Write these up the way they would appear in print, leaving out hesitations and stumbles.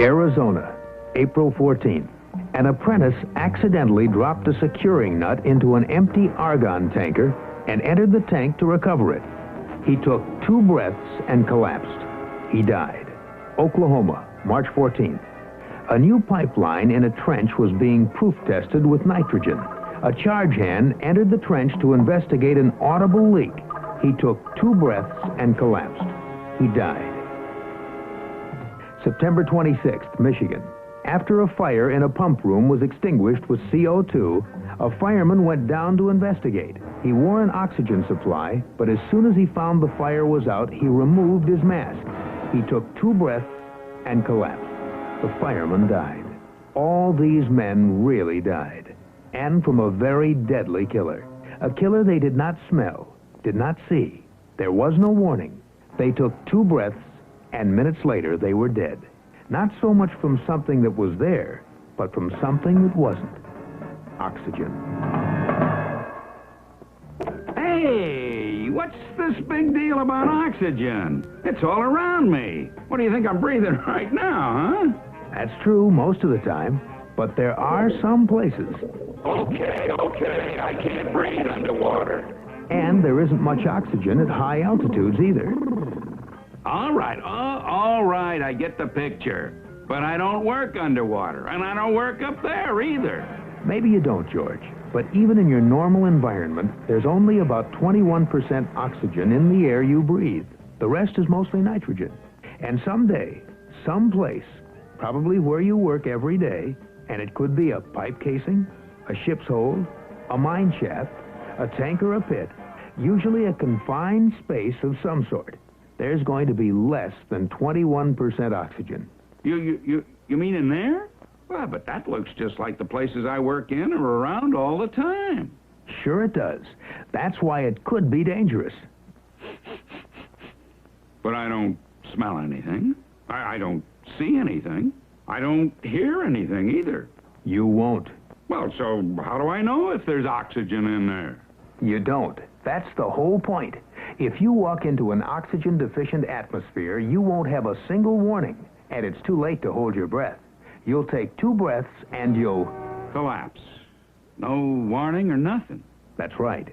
Arizona, April 14th. An apprentice accidentally dropped a securing nut into an empty argon tanker and entered the tank to recover it. He took 2 breaths and collapsed. He died. Oklahoma, March 14th. A new pipeline in a trench was being proof tested with nitrogen. A charge hand entered the trench to investigate an audible leak. He took 2 breaths and collapsed. He died. September 26th, Michigan. After a fire in a pump room was extinguished with CO2, a fireman went down to investigate. He wore an oxygen supply, but as soon as he found the fire was out, he removed his mask. He took 2 breaths and collapsed. The fireman died. All these men really died. And from a very deadly killer. A killer they did not smell, did not see. There was no warning. They took 2 breaths, and minutes later they were dead. Not so much from something that was there, but from something that wasn't. Oxygen. Hey, what's this big deal about oxygen? It's all around me. What do you think I'm breathing right now, huh? That's true most of the time, but there are some places. Okay, I can't breathe underwater. And there isn't much oxygen at high altitudes either. All right, I get the picture. But I don't work underwater, and I don't work up there either. Maybe you don't, George, but even in your normal environment, there's only about 21% oxygen in the air you breathe. The rest is mostly nitrogen. And someday, someplace, probably where you work every day, and it could be a pipe casing, a ship's hold, a mine shaft, a tank or a pit, usually a confined space of some sort, there's going to be less than 21% oxygen. You mean in there? Well, but that looks just like the places I work in or around all the time. Sure it does. That's why it could be dangerous. But I don't smell anything. I don't see anything. I don't hear anything either. You won't. Well, so how do I know if there's oxygen in there? You don't. That's the whole point. If you walk into an oxygen-deficient atmosphere, you won't have a single warning, and it's too late to hold your breath. You'll take 2 breaths and you'll... collapse. No warning or nothing. That's right.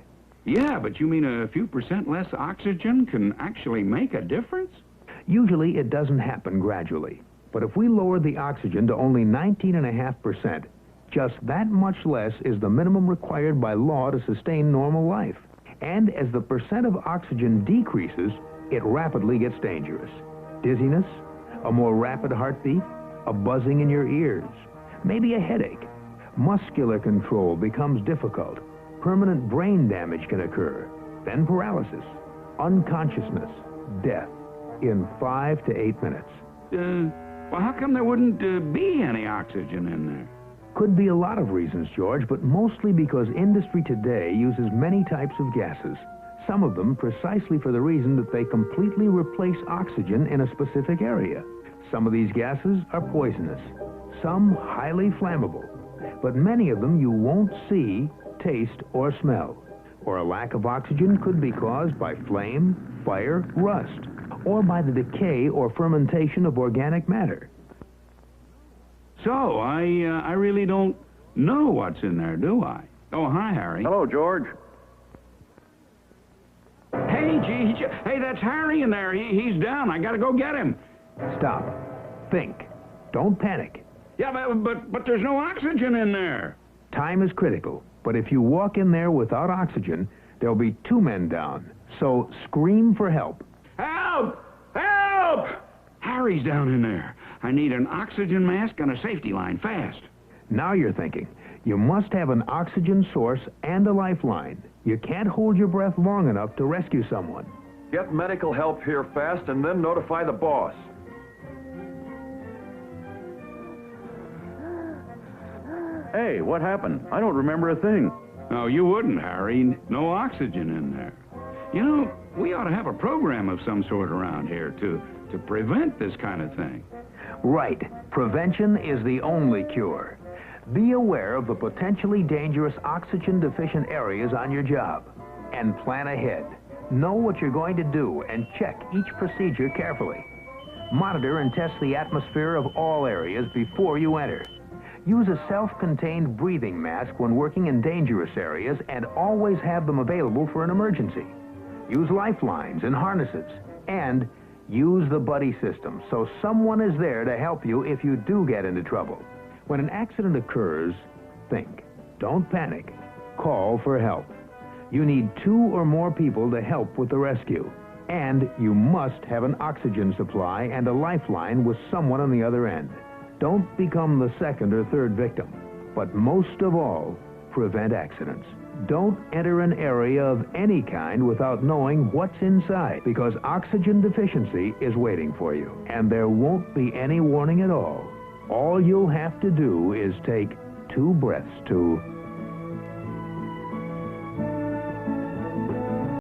Yeah, but you mean a few % less oxygen can actually make a difference? Usually it doesn't happen gradually. But if we lower the oxygen to only 19.5%, just that much less is the minimum required by law to sustain normal life. And as the percent of oxygen decreases, it rapidly gets dangerous. Dizziness, a more rapid heartbeat, a buzzing in your ears, maybe a headache. Muscular control becomes difficult. Permanent brain damage can occur. Then paralysis, unconsciousness, death in 5 to 8 minutes. Well, how come there wouldn't be any oxygen in there? Could be a lot of reasons, George, but mostly because industry today uses many types of gases. Some of them precisely for the reason that they completely replace oxygen in a specific area. Some of these gases are poisonous, some highly flammable, but many of them you won't see, taste, or smell. Or a lack of oxygen could be caused by flame, fire, rust, or by the decay or fermentation of organic matter. So, I really don't know what's in there, do I? Oh, hi, Harry. Hello, George. Hey, that's Harry in there. He's down. I gotta go get him. Stop. Think. Don't panic. Yeah, but there's no oxygen in there. Time is critical, but if you walk in there without oxygen, there'll be 2 men down. So scream for help. Help! Help! Harry's down in there. I need an oxygen mask and a safety line, fast. Now you're thinking. You must have an oxygen source and a lifeline. You can't hold your breath long enough to rescue someone. Get medical help here fast and then notify the boss. Hey, what happened? I don't remember a thing. No, you wouldn't, Harry. No oxygen in there. You know, we ought to have a program of some sort around here to prevent this kind of thing. Right. Prevention is the only cure. Be aware of the potentially dangerous oxygen-deficient areas on your job and plan ahead. Know what you're going to do and check each procedure carefully. Monitor and test the atmosphere of all areas before you enter. Use a self-contained breathing mask when working in dangerous areas and always have them available for an emergency. Use lifelines and harnesses. And use the buddy system so someone is there to help you if you do get into trouble. When an accident occurs, think. Don't panic. Call for help. You need 2 or more people to help with the rescue. And you must have an oxygen supply and a lifeline with someone on the other end. Don't become the second or third victim. But most of all, prevent accidents. Don't enter an area of any kind without knowing what's inside, because oxygen deficiency is waiting for you. And there won't be any warning at all. All you'll have to do is take 2 breaths to